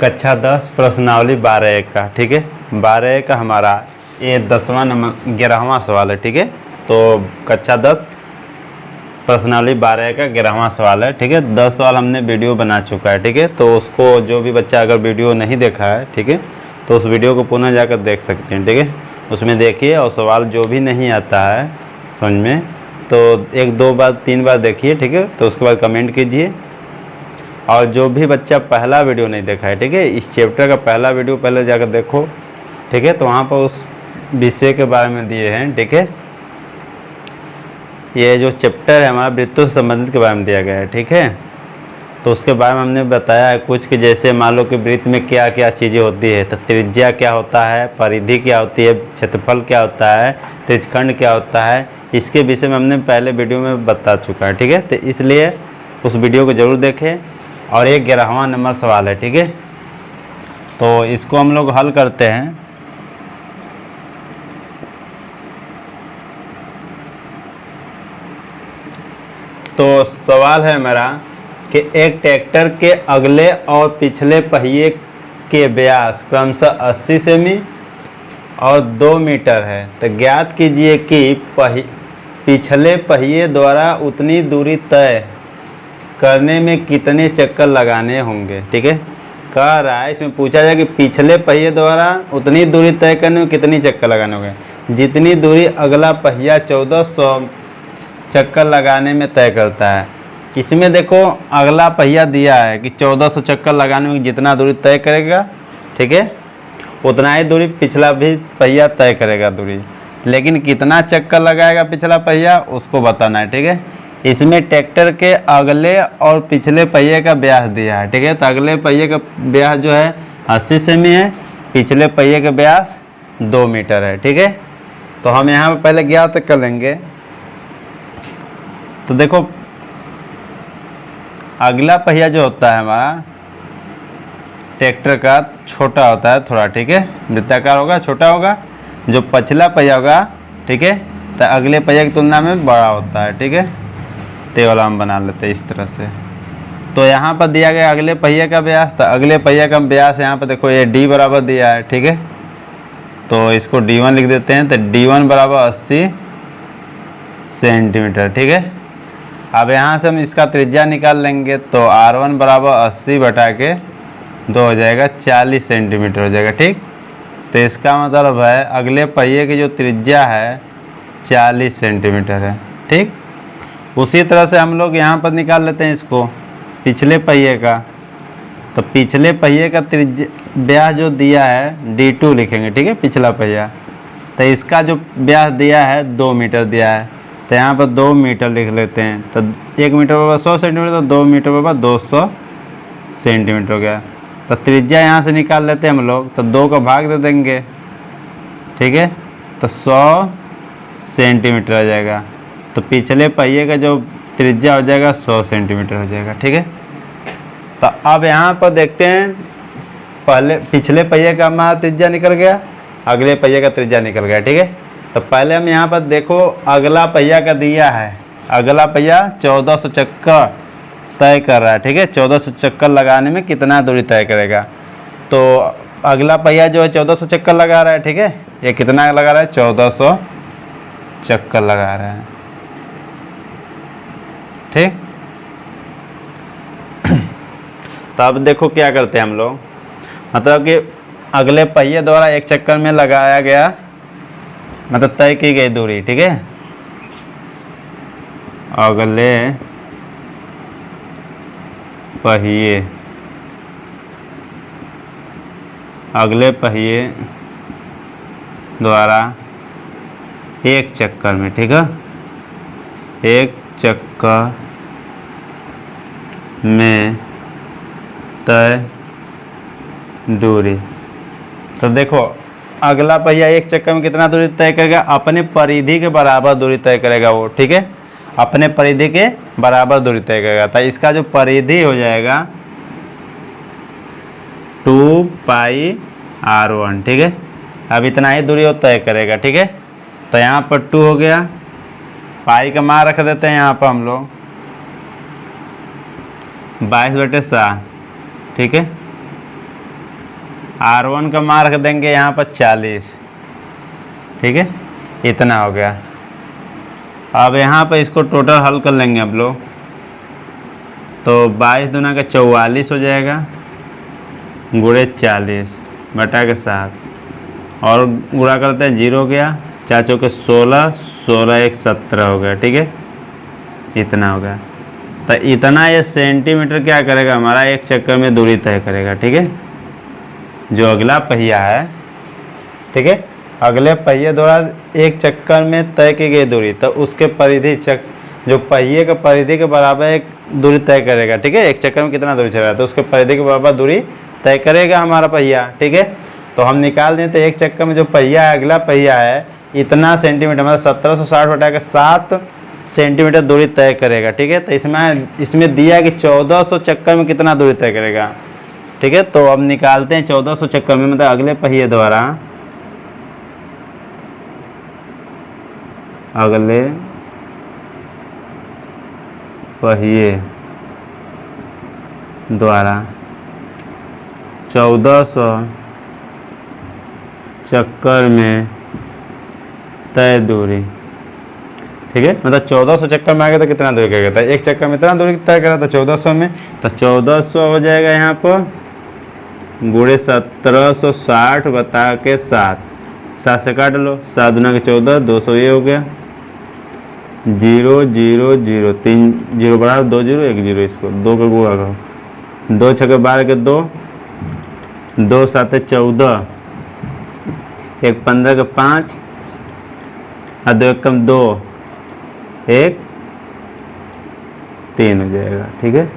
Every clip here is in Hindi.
कक्षा 10 प्रश्नावली 12 का, ठीक है। 12 का हमारा ये 10वां नंबर 11वां सवाल है, ठीक है। तो कक्षा 10 प्रश्नावली 12 का 11वां सवाल है, ठीक है। 10 सवाल हमने वीडियो बना चुका है, ठीक है। तो उसको जो भी बच्चा अगर वीडियो नहीं देखा है, ठीक है, तो उस वीडियो को पुनः जाकर देख सकते हैं, ठीक है। उसमें देखिए और सवाल जो भी नहीं आता है समझ में तो 1 2 बार 3 बार देखिए, ठीक है। तो उसके बाद कमेंट कीजिए। और जो भी बच्चा पहला वीडियो नहीं देखा है, ठीक है, इस चैप्टर का पहला वीडियो पहले जाकर देखो, ठीक है। तो वहाँ पर उस विषय के बारे में दिए हैं, ठीक है। ये जो चैप्टर है हमारा वृत्तों से संबंधित के बारे में दिया गया है, ठीक है। तो उसके बारे में हमने बताया है कुछ कि जैसे मान लो कि वृत्त में क्या क्या चीज़ें होती है। तो त्रिज्या क्या होता है, परिधि क्या होती है, क्षेत्रफल क्या होता है, त्रिज्यखंड क्या होता है, इसके विषय में हमने पहले वीडियो में बता चुका है, ठीक है। तो इसलिए उस वीडियो को ज़रूर देखें। और ये 11वां नंबर सवाल है, ठीक है। तो इसको हम लोग हल करते हैं। तो सवाल है मेरा कि एक ट्रैक्टर के अगले और पिछले पहिए के व्यास क्रमशः 80 सेमी और 2 मीटर है। तो ज्ञात कीजिए कि पिछले पहिए द्वारा उतनी दूरी तय करने में कितने चक्कर लगाने होंगे, ठीक है। कह रहा है इसमें पूछा जाए कि पिछले पहिए द्वारा उतनी दूरी तय करने में कितनी चक्कर लगाने होंगे। जितनी दूरी अगला पहिया 1400 चक्कर लगाने में तय करता है। इसमें देखो अगला पहिया दिया है कि 1400 चक्कर लगाने में जितना दूरी तय करेगा, ठीक है, उतना ही दूरी पिछला भी पहिया तय करेगा दूरी। लेकिन कितना चक्कर लगाएगा पिछला पहिया उसको बताना है, ठीक है। इसमें ट्रैक्टर के अगले और पिछले पहिए का व्यास दिया है, ठीक है। तो अगले पहिए का व्यास जो है 80 सेमी है, पिछले पहिए का व्यास 2 मीटर है, ठीक है। तो हम यहाँ पर पहले ज्ञात कर लेंगे। तो देखो अगला पहिया जो होता है हमारा ट्रैक्टर का छोटा होता है थोड़ा, ठीक है, वृत्ताकार होगा, छोटा होगा। जो पिछला पहिया होगा, ठीक है, तो अगले पहिया की तुलना में बड़ा होता है, ठीक है। ते वाला हम बना लेते हैं इस तरह से। तो यहाँ पर दिया गया अगले पहिए का व्यास। तो अगले पहिए का व्यास यहाँ पर देखो ये D बराबर दिया है, ठीक है। तो इसको D1 लिख देते हैं। तो D1 बराबर 80 सेंटीमीटर, ठीक है। अब यहाँ से हम इसका त्रिज्या निकाल लेंगे। तो R1 बराबर 80 बटा के 2 हो जाएगा, 40 सेंटीमीटर हो जाएगा, ठीक। तो इसका मतलब है अगले पहिए की जो त्रिज्या है 40 सेंटीमीटर है, ठीक। उसी तरह से हम लोग यहाँ पर निकाल लेते हैं इसको पिछले पहिए का। तो पिछले पहिए का त्रिज्या व्यास जो दिया है D2 लिखेंगे, ठीक है, पिछला पहिया। तो इसका जो व्यास दिया है 2 मीटर दिया है। तो यहाँ पर 2 मीटर लिख लेते हैं। तो 1 मीटर बराबर 100 सेंटीमीटर, तो 2 मीटर बराबर 200 सेंटीमीटर हो गया। तो त्रिज्या यहाँ से निकाल लेते हैं हम लोग। तो 2 का भाग दे देंगे, ठीक है। तो 100 सेंटीमीटर आ जाएगा। तो पिछले पहिए का जो त्रिज्या हो जाएगा 100 सेंटीमीटर हो जाएगा, ठीक है। तो अब यहाँ पर देखते हैं पहले पिछले पहिए का हमारा त्रिज्या निकल गया, अगले पहिए का त्रिज्या निकल गया, ठीक है। तो पहले हम यहाँ पर देखो अगला पहिया का दिया है। अगला पहिया 1400 चक्कर तय कर रहा है, ठीक है। 1400 चक्कर लगाने में कितना दूरी तय करेगा। तो अगला पहिया जो है 1400 चक्कर लगा रहा है, ठीक है। ये कितना लगा रहा है, 1400 चक्कर लगा रहा है, ठीक। तो अब देखो क्या करते हैं हम लोग, मतलब कि अगले पहिए द्वारा एक चक्कर में लगाया गया मतलब तय की गई दूरी, ठीक है। अगले पहिए द्वारा एक चक्कर में, ठीक है, एक चक्कर में तय दूरी। तो देखो अगला पहिया एक चक्कर में कितना दूरी तय करेगा, अपने परिधि के बराबर दूरी तय करेगा वो, ठीक है, अपने परिधि के बराबर दूरी तय करेगा। तो इसका जो परिधि हो जाएगा 2 पाई R1, ठीक है। अब इतना ही दूरी वो तय करेगा, ठीक है। तो यहाँ पर 2 हो गया, पाई का मान रख देते हैं यहाँ पर हम लोग 22/7, ठीक है। R1 का मार्क देंगे यहाँ पर 40, ठीक है, इतना हो गया। अब यहाँ पर इसको टोटल हल कर लेंगे आप लोग, तो 22 दूना का 44 हो जाएगा, गुणे 40 बटा के 7, और गुणा करते हैं 0 गया, 4 चौके 16, 16 1 17 हो गया, ठीक है, इतना हो गया। तो इतना ये सेंटीमीटर क्या करेगा हमारा, एक चक्कर में दूरी तय करेगा, ठीक है। जो अगला पहिया है, ठीक है, अगले पहिए द्वारा एक चक्कर में तय की गई दूरी, तो उसके परिधि जो पहिए का परिधि के बराबर एक दूरी तय करेगा, ठीक है। एक चक्कर में कितना दूरी चल रहा है, तो उसके परिधि के बराबर दूरी तय करेगा हमारा पहिया, ठीक है। तो हम निकाल दें, तो एक चक्कर में जो पहिया है, अगला पहिया है, इतना सेंटीमीटर, मतलब 1760 बटा के 7 सेंटीमीटर दूरी तय करेगा, ठीक है। तो इसमें दिया कि 1400 चक्कर में कितना दूरी तय करेगा, ठीक है। तो अब निकालते हैं 1400 चक्कर में, मतलब अगले पहिए द्वारा, अगले पहिए द्वारा 1400 चक्कर में तय दूरी, ठीक है। मतलब 1400 चक्कर में आ गया तो कितना दूरी करेगा, था एक चक्कर में इतना दूरी तय करा था 1400 में, तो 1400 हो जाएगा यहाँ पर गुणे 1760 बता के 7, 7 से काट लो, 7 दूना के 14, 200 ये हो गया, 0 0 0 3 0 बढ़ा 2 0 1 0, इसको 2 का गुणा करो, 2 छक्के 12 के 2, 2 7 14, 1 15 के 5, और 2 1 2, 1 3 हो जाएगा, ठीक है।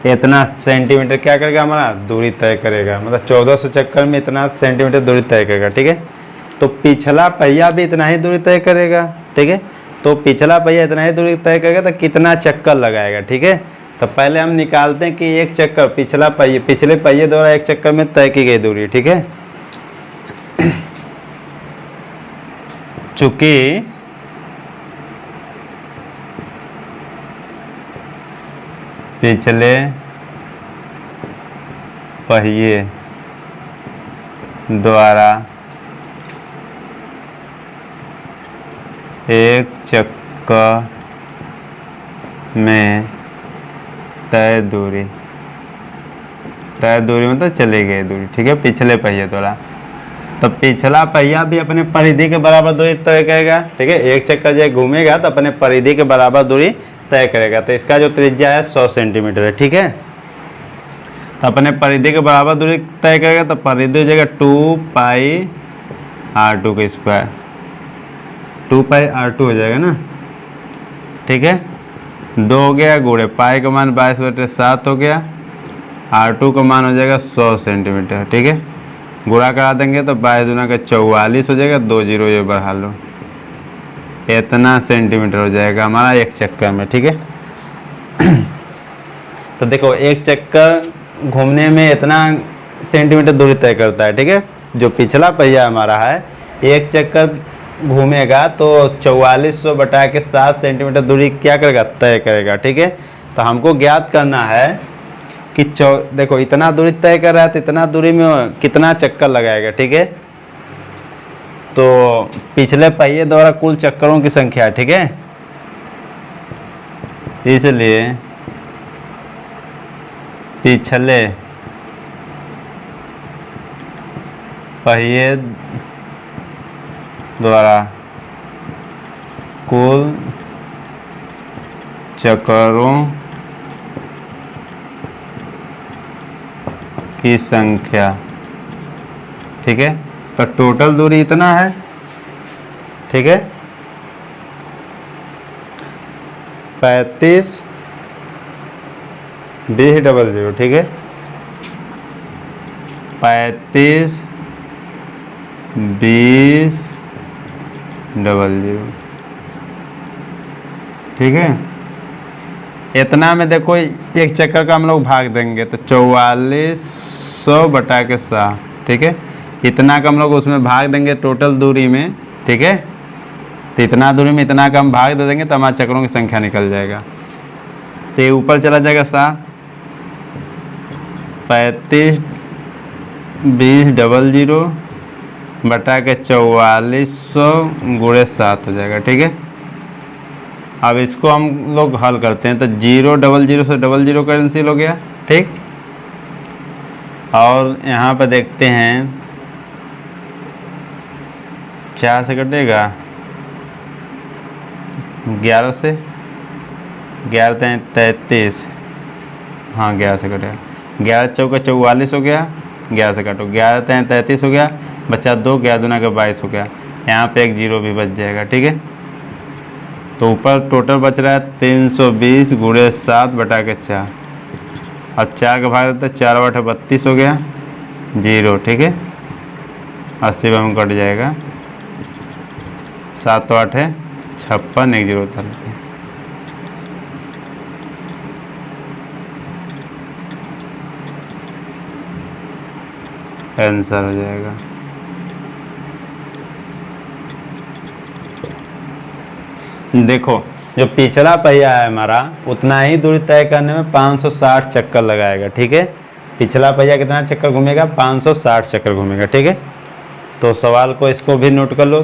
इतना सेंटीमीटर क्या करेगा हमारा, दूरी तय करेगा, मतलब 1400 चक्कर में इतना सेंटीमीटर दूरी तय करेगा, ठीक है। तो पिछला पहिया भी इतना ही दूरी तय करेगा, ठीक है। तो पिछला पहिया इतना ही दूरी तय करेगा, तो कितना चक्कर लगाएगा, ठीक है। तो पहले हम निकालते हैं कि एक चक्कर पिछले पहिए द्वारा एक चक्कर में तय की गई दूरी, ठीक है। चूंकि पिछले पहिए द्वारा एक चक्कर में तय दूरी मतलब चली गई दूरी, ठीक है, पिछले पहिए द्वारा। तो पिछला पहिया भी अपने परिधि के बराबर दूरी तय करेगा, ठीक है। एक चक्कर जब घूमेगा तो अपने परिधि के बराबर दूरी तय करेगा। तो इसका जो त्रिज्या है 100 सेंटीमीटर है, ठीक है। तो अपने परिधि के बराबर दूरी तय करेगा, तो परिधि हो जाएगा 2 पाई r2 का स्क्वायर, 2 पाई r2 हो जाएगा ना, ठीक है। 2 हो गया, गुणे पाई का मान 22/7 हो गया, r2 का मान हो जाएगा 100 सेंटीमीटर, ठीक है। गुणा करा देंगे तो 22 दूना का 44 हो जाएगा, 2 0 ये बढ़ा लो, इतना सेंटीमीटर हो जाएगा हमारा एक चक्कर में, ठीक है। तो देखो एक चक्कर घूमने में इतना सेंटीमीटर दूरी तय करता है, ठीक है। जो पिछला पहिया हमारा है, एक चक्कर घूमेगा तो 4400 बटा के 7 सेंटीमीटर दूरी क्या करेगा, तय करेगा, ठीक है। तो हमको ज्ञात करना है कि देखो इतना दूरी तय कर रहा है, तो इतना दूरी में कितना चक्कर लगाएगा, ठीक है। तो पिछले पहिए द्वारा कुल चक्करों की संख्या, ठीक है। इसलिए पिछले पहिए द्वारा कुल चक्करों की संख्या, ठीक है। तो टोटल दूरी इतना है, ठीक है, 35 2000, ठीक है, 35 2000, ठीक है। इतना में देखो एक चक्कर का हम लोग भाग देंगे तो 4400 बटा के 7, ठीक है। इतना का हम लोग उसमें भाग देंगे टोटल दूरी में, ठीक है। तो इतना दूरी में इतना का हम भाग दे देंगे तो हमारे चक्करों की संख्या निकल जाएगा। तो ये ऊपर चला जाएगा 7, 35 20 00 बटा के 4400 गुणे 7 हो जाएगा। ठीक है, अब इसको हम लोग हल करते हैं तो 0 00 से 00 कैंसिल हो गया। ठीक, और यहाँ पर देखते हैं 4 से कटेगा 11 से, 11 33, हाँ 11 से कटेगा, 11 चौका 44 हो गया, 11 से काटो, 11 33 हो गया, बचा 2, 11 दूना का 22 हो गया। यहाँ पे एक 0 भी बच जाएगा। ठीक है, तो ऊपर टोटल बच रहा है 320 गुणे 7 बटा के 4, और 4 का भाग देते 4 8 32 हो गया 0। ठीक है, 80 में कट जाएगा, 7 8 है 56, एक 0 उतार लेते हैं। आंसर हो जाएगा। देखो जो पिछला पहिया है हमारा उतना ही दूरी तय करने में 560 चक्कर लगाएगा। ठीक है, पिछला पहिया कितना चक्कर घूमेगा? 560 चक्कर घूमेगा। ठीक है, तो सवाल को इसको भी नोट कर लो।